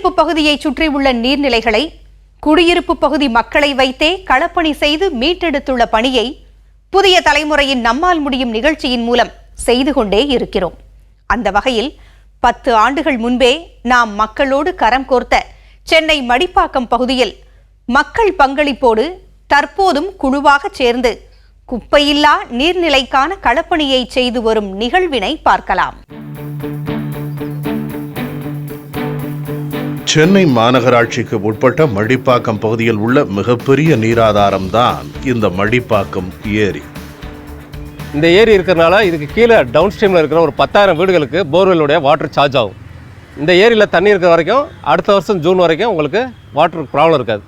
குடியிருப்பு பகுதியை சுற்றியுள்ள நீர்நிலைகளை குடியிருப்பு பகுதி மக்களை வைத்தே களப்பணி செய்து மீட்டெடுத்துள்ள பணியை புதிய தலைமுறையின் நம்மால் முடியும் நிகழ்ச்சியின் மூலம் செய்து கொண்டே இருக்கிறோம். அந்த வகையில் 10 ஆண்டுகள் முன்பே நாம் மக்களோடு கரம் கோர்த்த சென்னை மடிப்பாக்கம் பகுதியில் மக்கள் பங்களிப்போடு தற்போதும் குழுவாக சேர்ந்து குப்பையில்லா நீர்நிலைக்கான களப்பணியை செய்து வரும் நிகழ்வினை பார்க்கலாம். சென்னை மாநகராட்சிக்கு உட்பட்ட மடிப்பாக்கம் பகுதியில் உள்ள மிகப்பெரிய நீராதாரம் தான் இந்த மடிப்பாக்கம் ஏரி. இந்த ஏரி இருக்கிறனால இதுக்கு கீழே டவுன் ஸ்ட்ரீமில் இருக்கிற ஒரு 10,000 வீடுகளுக்கு போர்வெல்லுடைய வாட்டர் சார்ஜ் ஆகும். இந்த ஏரியில் தண்ணி இருக்கிற வரைக்கும் அடுத்த வருஷம் ஜூன் வரைக்கும் உங்களுக்கு வாட்டருக்கு ப்ராப்ளம் இருக்காது.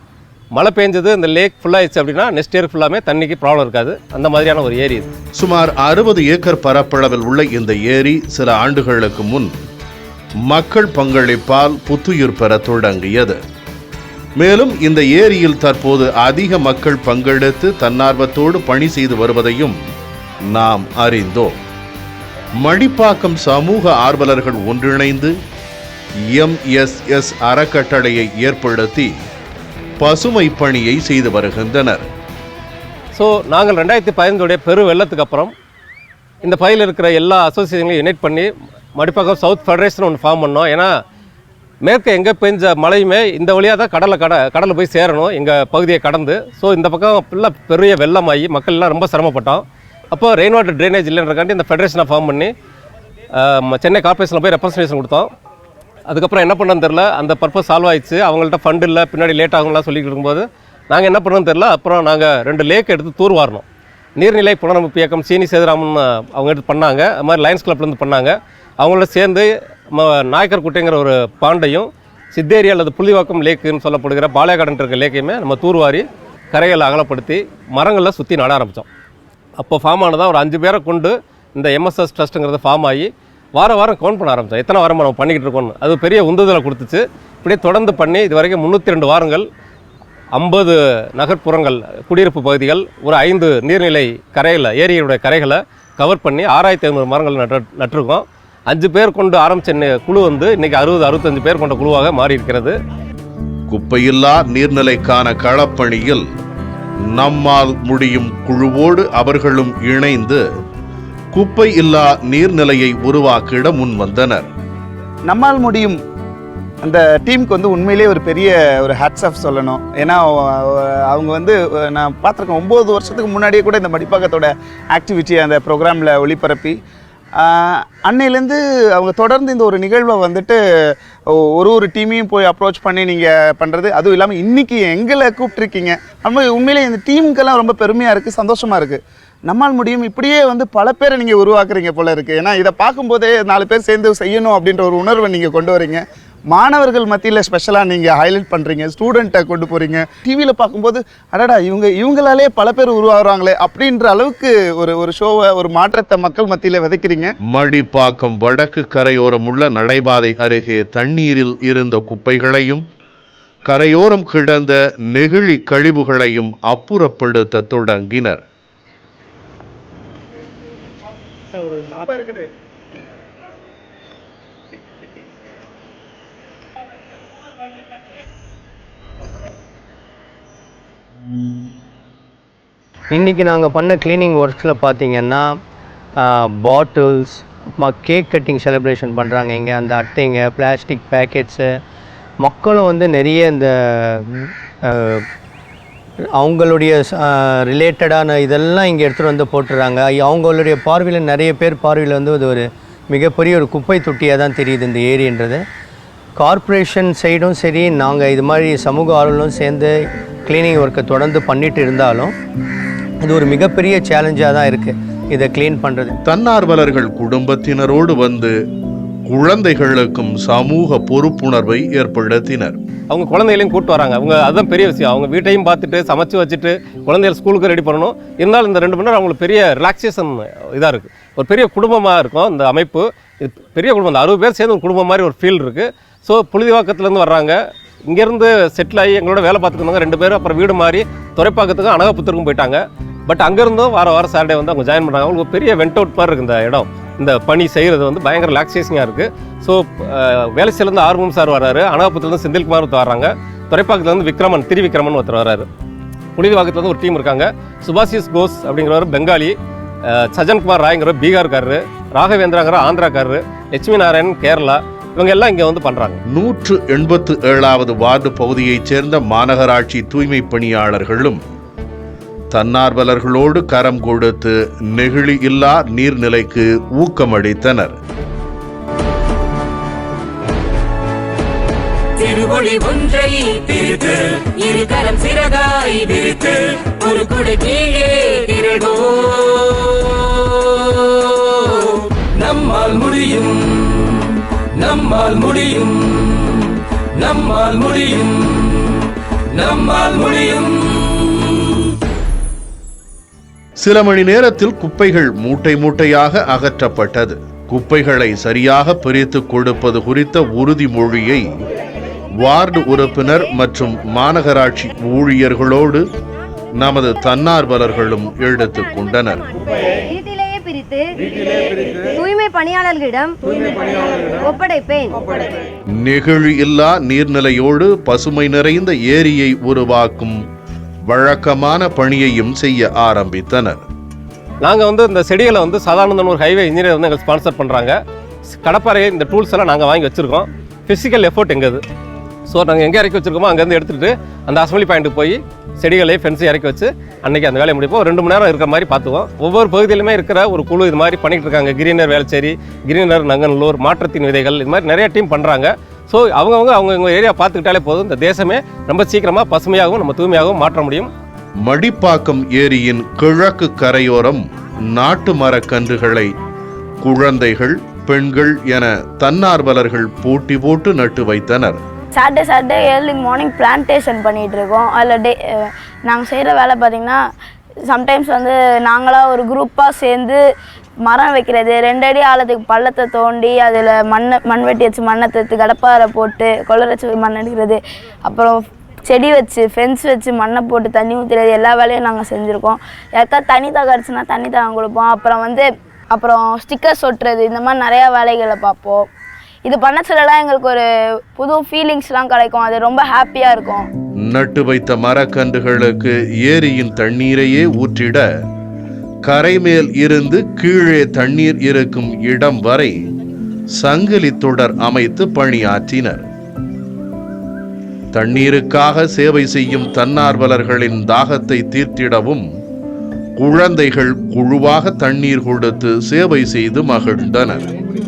மழை பெஞ்சது இந்த லேக் ஃபுல்லாகிடுச்சு அப்படின்னா நெக்ஸ்ட் இயர் ஃபுல்லாமே தண்ணிக்கு ப்ராப்ளம் இருக்காது. அந்த மாதிரியான ஒரு ஏரி இது. சுமார் 60 ஏக்கர் பரப்பளவில் உள்ள இந்த ஏரி சில ஆண்டுகளுக்கு முன் மக்கள் பங்களிப்பால் புத்துயிர் பெற தொடங்கியது. மேலும் இந்த ஏரியில் தற்போது அதிக மக்கள் பங்கெடுத்து தன்னார்வத்தோடு பணி செய்து வருவதையும் நாம் அறிந்தோம். மடிப்பாக்கம் சமூக ஆர்வலர்கள் ஒன்றிணைந்து MSS அறக்கட்டளையை ஏற்படுத்தி பசுமை பணியை செய்து வருகின்றனர். நாங்கள் 2015 பெரு வெள்ளத்துக்கு அப்புறம் இந்த பகுதியில் இருக்கிற எல்லா அசோசியேஷன்களையும் யுனைட் பண்ணி மடிப்பாக்கம் சவுத் ஃபெடரேஷன் ஒன்று ஃபார்ம் பண்ணோம். ஏன்னா மேற்க எங்கே பெஞ்ச மழையுமே இந்த வழியாக தான் கடலில் போய் சேரணும் எங்கள் பகுதியை கடந்து. இந்த பக்கம் ஃபுல்லாக பெரிய வெள்ளமாகி மக்கள் எல்லாம் ரொம்ப சிரமப்பட்டோம். அப்போ ரெயின் வாட்டர் ட்ரைனேஜ் இல்லைன்றக்காண்டி இந்த ஃபெடரேஷனை ஃபார்ம் பண்ணி சென்னை கார்பரேஷனில் போய் ரெப்ரசன்டேஷன் கொடுத்தோம். அதுக்கப்புறம் என்ன பண்ணணும்னு தெரில, அந்த பர்பஸ் சால்வ் ஆயிடுச்சு. அவங்கள்ட்ட ஃபண்டு இல்லை, பின்னாடி லேட் ஆகும்லாம் சொல்லிட்டு இருக்கும்போது நாங்கள் என்ன பண்ணணும்னு தெரில. அப்புறம் நாங்கள் 2 லேக் எடுத்து தூர் வாரணும். நீர்நிலை புனரமைப்பு இயக்கம் சீனி சேதுராமன் அவங்க எடுத்து பண்ணாங்க. அது மாதிரி லயன்ஸ் கிளப்லேருந்து பண்ணாங்க. அவங்களோட சேர்ந்து நாயக்கர் குட்டைங்கிற ஒரு பாண்டையும் சித்தேரி அல்லது புள்ளிவாக்கம் லேக்குன்னு சொல்லப்படுகிற பாளையகாடன் இருக்க லேக்கையுமே நம்ம தூர்வாரி கரைகளை அகலப்படுத்தி மரங்களில் சுற்றி நட ஆரம்பித்தோம். அப்போ ஃபார்ம் ஆனதான் ஒரு 5 பேரை கொண்டு இந்த MSS ட்ரஸ்ட்டுங்கிறது ஃபார்ம் ஆகி வாரம் கவுண்ட் பண்ண ஆரம்பித்தோம். எத்தனை வாரமாக நம்ம பண்ணிக்கிட்டு இருக்கோம்னு. அது பெரிய உந்துதலை கொடுத்துச்சு. இப்படியே தொடர்ந்து பண்ணி இது வரைக்கும் 302 வாரங்கள் 50 நகர்ப்புறங்கள் குடியிருப்பு பகுதிகள் ஒரு 5 நீர்நிலை கரைகளை ஏரியுடைய கரைகளை கவர் பண்ணி 6500 மரங்கள் நட்டிருக்கோம். 5 பேர் கொண்டு ஆரம்பித்த குழு இன்றைக்கி 60-65 பேர் கொண்ட குழுவாக மாறி இருக்கிறது. குப்பையில்லா நீர்நிலைக்கான களப்பணியில் நம்மால் முடியும் குழுவோடு அவர்களும் இணைந்து குப்பை இல்லா நீர்நிலையை உருவாக்கிட முன் வந்தனர். நம்மால் முடியும் அந்த டீமுக்கு உண்மையிலே ஒரு பெரிய ஒரு ஹேட்ஸ் ஆஃப் சொல்லணும். ஏன்னா அவங்க நான் பார்த்துருக்கேன் 9 வருஷத்துக்கு முன்னாடியே கூட இந்த மடிப்பாக்கத்தோட ஆக்டிவிட்டி அந்த ப்ரோக்ராமில் ஒளிபரப்பி அன்னையிலேருந்து அவங்க தொடர்ந்து இந்த ஒரு நிகழ்வை ஒரு டீமையும் போய் அப்ரோச் பண்ணி நீங்கள் பண்ணுறது. அதுவும் இல்லாமல் இன்றைக்கி எங்களை கூப்பிட்ருக்கீங்க. நம்ம உண்மையிலே இந்த டீமுக்கெல்லாம் ரொம்ப பெருமையாக இருக்குது, சந்தோஷமாக இருக்குது. நம்மால் முடியும் இப்படியே பல பேரை நீங்கள் உருவாக்குறீங்க போல இருக்குது. ஏன்னா இதை பார்க்கும்போதே 4 பேர் சேர்ந்து செய்யணும் அப்படின்ற ஒரு உணர்வை நீங்கள் கொண்டு வரீங்க. மாணவர்கள் மத்தியில் ஸ்பெஷலாக நீங்கள் ஹைலைட் பண்ணுறீங்க, ஸ்டூடெண்ட்டை கொண்டு போகிறீங்க. டிவியில் பார்க்கும்போது அடடா இவங்களாலே பல பேர் உருவாகிறாங்களே அப்படின்ற அளவுக்கு ஒரு ஷோவை ஒரு மாற்றத்தை மக்கள் மத்தியில் விதைக்கிறீங்க. மடிப்பாக்கம் வடக்கு கரையோரம் உள்ள நடைபாதை அருகே தண்ணீரில் இருந்த குப்பைகளையும் கரையோரம் கிடந்த நெகிழி கழிவுகளையும் அப்புறப்படுத்த தொடங்கினர். இன்றைக்கி நாங்கள் பண்ண க்ளீனிங் ஒர்க்ஸில் பார்த்திங்கன்னா பாட்டில்ஸ், கேக் கட்டிங் செலிப்ரேஷன் பண்ணுறாங்க. இங்கே அந்த அட்டைங்க, பிளாஸ்டிக் பேக்கெட்ஸு, மக்களும் நிறைய இந்த அவங்களுடைய ரிலேட்டடான இதெல்லாம் இங்கே எடுத்துகிட்டு போட்டுறாங்க. அவங்களுடைய பார்வையில் நிறைய பேர் பார்வையில் அது ஒரு மிகப்பெரிய ஒரு குப்பை தொட்டியாக தான் தெரியுது இந்த ஏரின்றது. கார்ப்பரேஷன் சைடும் சரி, நாங்கள் இது மாதிரி சமூக ஆர்வலும் சேர்ந்து க்ளீனிங் ஒர்க்கை தொடர்ந்து பண்ணிட்டு இருந்தாலும் இது ஒரு மிகப்பெரிய சேலஞ்சாக தான் இருக்குது இதை க்ளீன் பண்ணுறது. தன்னார்வலர்கள் குடும்பத்தினரோடு குழந்தைகளுக்கும் சமூக பொறுப்புணர்வை ஏற்படுத்தினர். அவங்க குழந்தைகளையும் கூப்பிட்டு வராங்க. அவங்க அதுதான் பெரிய விஷயம். அவங்க வீட்டையும் பார்த்துட்டு சமைச்சு வச்சுட்டு குழந்தைகள் ஸ்கூலுக்கு ரெடி பண்ணணும். இருந்தாலும் இந்த 2 மணி நேரம் அவங்களுக்கு பெரிய ரிலாக்ஸேஷன் இதாக இருக்குது. ஒரு பெரிய குடும்பமாக இருக்கும் இந்த அமைப்பு. இது பெரிய குடும்பம், 60 பேர் சேர்ந்து ஒரு குடும்பம் மாதிரி ஒரு ஃபீல் இருக்குது. புழுதிவாக்கத்துலேருந்து வர்றாங்க. இங்கேருந்து செட்டில் ஆகி எங்களோட வேலை பார்த்துருந்தாங்க 2 பேர். அப்புறம் வீடு மாறி துறைப்பாக்கத்துக்கும் அனகாபுத்தூருக்கும் போயிட்டாங்க. பட் அங்கேருந்தும் வாரம் சாட்டர்டே அவங்க ஜாயின் பண்ணுறாங்க. அவங்களுக்கு பெரிய வெண்ட் அவுட் மாதிரி இருக்குது இந்த இடம். இந்த பணி செய்கிறது வந்து பயங்கர ரிலாக்ஸேஷனாக இருக்குது. ஸோ வேலைச்சிலேருந்து ஆர்வம் சார் வர்றாரு, அனாபுரத்துலேருந்து செந்தில்குமார் வர்றாங்க, துறைப்பாக்கத்துலேருந்து விக்ரமன் திரிவிக்ரமன் ஒருத்தர் வர்றாரு, புனிதவாக்கத்துலேருந்து ஒரு டீம் இருக்காங்க, சுபாஷிஸ் கோஸ் அப்படிங்கிறவர் பெங்காலி, சஜன்குமார் ராய்ங்கிறவர் பீகார்காரரு, ராகவேந்திராங்கிற ஆந்திராக்காரரு, லட்சுமி நாராயணன் கேரளா, இவங்க எல்லாம் இங்கே வந்து பண்ணுறாங்க. 187வது வார்டு பகுதியைச் சேர்ந்த மாநகராட்சி தூய்மை பணியாளர்களும் தன்னார்வலர்களோடு கரம் கொடுத்து நெகிழி இல்லா நீர்நிலைக்கு ஊக்கமளித்தனர். திருவொளி ஒன்றை பிரித்து இரு கரம் சிறகாய் விரித்து ஒரு குடை கீழே திரடோ நம்மால் முடியும் நம்மால் முடியும் நம்மால் முடியும் நம்மால் முடியும். சில மணி நேரத்தில் குப்பைகள் மூட்டை மூட்டையாக அகற்றப்பட்டது. குப்பைகளை சரியாக பிரித்து கொடுப்பது குறித்த உறுதிமொழியை வார்டு உறுப்பினர் மற்றும் மாநகராட்சி ஊழியர்களோடு நமது தன்னார்வலர்களும் எடுத்துக் கொண்டனர். வீட்டிலேயே பிரித்து தூய்மை பணியாளர்களிடம் ஒப்படைப்பேன். நெகிழி இல்லா நீர்நிலையோடு பசுமை நிறைந்த ஏரியை உருவாக்கும் வழக்கமான பணியையும் செய்ய ஆரம்பித்தனர். நாங்கள் வந்து இந்த செடிகளை வந்து சாதாரண ஒரு ஹைவே இன்ஜினியர் வந்து எங்களுக்கு ஸ்பான்சர் பண்ணுறாங்க. கடப்பாறை இந்த டூல்ஸ் எல்லாம் நாங்கள் வாங்கி வச்சுருக்கோம். Physical effort எங்கது. ஸோ நாங்கள் எங்கே இறக்கி வச்சுருக்கோமோ அங்கேருந்து எடுத்துகிட்டு அந்த அசம்பிளி பாயிண்ட்டுக்கு போய் செடிகளை ஃபென்ஸை இறக்கி வச்சு அன்றைக்கி அந்த வேலையை முடிப்போம். 2 மணி நேரம் இருக்கிற மாதிரி பார்த்துவோம். ஒவ்வொரு பகுதியிலுமே இருக்கிற ஒரு குழு இது மாதிரி பண்ணிகிட்டு இருக்காங்க. கிரீனர் வேளச்சேரி, கிரீனர் நங்கநல்லூர், மாற்றத்தின் விதைகள், இது மாதிரி நிறைய டீம் பண்ணுறாங்க. ஸோ அவங்க ஏரியா பார்த்துக்கிட்டாலே போதும், இந்த தேசமே ரொம்ப சீக்கிரமாக பசுமையாகவும் நம்ம தூய்மையாகவும் மாற்ற முடியும். மடிப்பாக்கம் ஏரியின் கிழக்கு கரையோரம் நாட்டு மரக்கன்றுகளை குழந்தைகள், பெண்கள் என தன்னார்வலர்கள் போட்டி போட்டு நட்டு வைத்தனர். சாட்டர்டே ஏர்லி மார்னிங் பிளான்டேஷன் பண்ணிகிட்டு இருக்கோம். அதில் நாங்கள் செய்கிற வேலை பார்த்திங்கன்னா சம்டைம்ஸ் வந்து நாங்களாக ஒரு குரூப்பாக சேர்ந்து மரம் வைக்கிறது, 2 அடி ஆழத்துக்கு பள்ளத்தை தோண்டி அதில் மண் வெட்டி வச்சு மண்ணை தத்து கடப்பாறை போட்டு கொள்ளரைச்சி மண் எடுக்கிறது, அப்புறம் செடி வச்சு ஃபென்ஸ் வச்சு மண்ணை போட்டு தண்ணி ஊற்றுறது, எல்லா வேலையும் நாங்கள் செஞ்சுருக்கோம். யாருக்காவது தண்ணி தகரிச்சுன்னா தண்ணி தாகம் கொடுப்போம். அப்புறம் ஸ்டிக்கர்ஸ் ஒட்டுறது, இந்த மாதிரி நிறையா வேலைகளை பார்ப்போம். இது பண்ண சொல்லலாம் எங்களுக்கு ஒரு புது ஃபீலிங்ஸ்லாம் கிடைக்கும். அது ரொம்ப ஹாப்பியாக இருக்கும். நட்டு வைத்த மரக்கன்றுகளுக்கு ஏரியின் தண்ணீரையே ஊற்றிட கரை மேல் இருந்து கீழே தண்ணீர் இருக்கும் இடம் வரை சங்கிலி தொடர் அமைத்து பணியாற்றினர். தண்ணீருக்காக சேவை செய்யும் தன்னார்வலர்களின் தாகத்தை தீர்த்திடவும் குழந்தைகள் குழுவாக தண்ணீர் கொடுத்து சேவை செய்து மகிழ்ந்தனர்.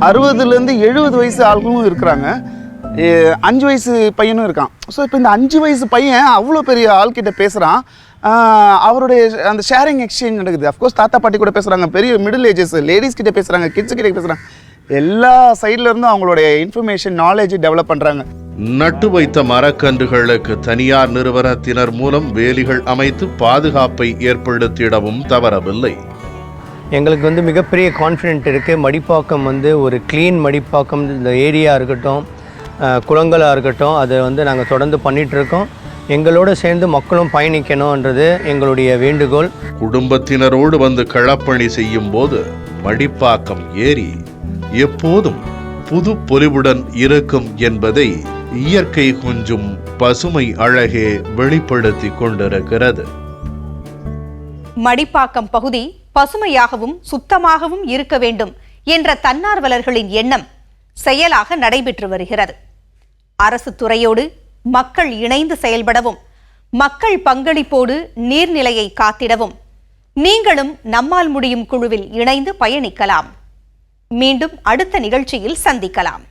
60லேருந்து 70 வயசு ஆளுங்களும் இருக்கிறாங்க, 5 வயசு பையனும் இருக்கான். ஸோ இப்போ இந்த 5 வயசு பையன் அவ்வளோ பெரிய ஆள்கிட்ட பேசுகிறான். அவருடைய அந்த ஷேரிங் எக்ஸ்சேஞ்ச் நடக்குது. அஃப்கோர்ஸ் தாத்தா பாட்டி கூட பேசுகிறாங்க, பெரிய மிடில் ஏஜஸ் லேடிஸ் கிட்டே பேசுகிறாங்க, கிட்ஸ் கிட்டே பேசுகிறாங்க. எல்லா சைட்ல இருந்தும் அவங்களுடைய இன்ஃபர்மேஷன் நாலேஜ் டெவலப் பண்ணுறாங்க. நட்டு வைத்த மரக்கன்றுகளுக்கு தனியார் நிறுவனத்தினர் மூலம் வேலிகள் அமைத்து பாதுகாப்பை ஏற்படுத்திடவும் தவறவில்லை. எங்களுக்கு வந்து மிகப்பெரிய கான்ஃபிடென்ட் இருக்குது. மடிப்பாக்கம் வந்து ஒரு க்ளீன் மடிப்பாக்கம், இந்த ஏரியா இருக்கட்டும், குளங்களாக இருக்கட்டும், அதை வந்து நாங்கள் தொடர்ந்து பண்ணிகிட்ருக்கோம். எங்களோடு சேர்ந்து மக்களும் பயணிக்கணுன்றது எங்களுடைய வேண்டுகோள். குடும்பத்தினரோடு வந்து களப்பணி செய்யும் போது மடிப்பாக்கம் ஏரி எப்போதும் புது பொலிவுடன் இருக்கும் என்பதை இயற்கை கொஞ்சம் பசுமை அழகே வெளிப்படுத்தி கொண்டிருக்கிறது. மடிப்பாக்கம் பகுதி பசுமையாகவும் சுத்தமாகவும் இருக்க வேண்டும் என்ற தன்னார்வலர்களின் எண்ணம் செயலாக நடைபெற்று வருகிறது. அரசு துறையோடு மக்கள் இணைந்து செயல்படவும், மக்கள் பங்களிப்போடு நீர்நிலையை காத்திடவும் நீங்களும் நம்மால் முடியும் குழுவில் இணைந்து பயணிக்கலாம். மீண்டும் அடுத்த நிகழ்ச்சியில் சந்திக்கலாம்.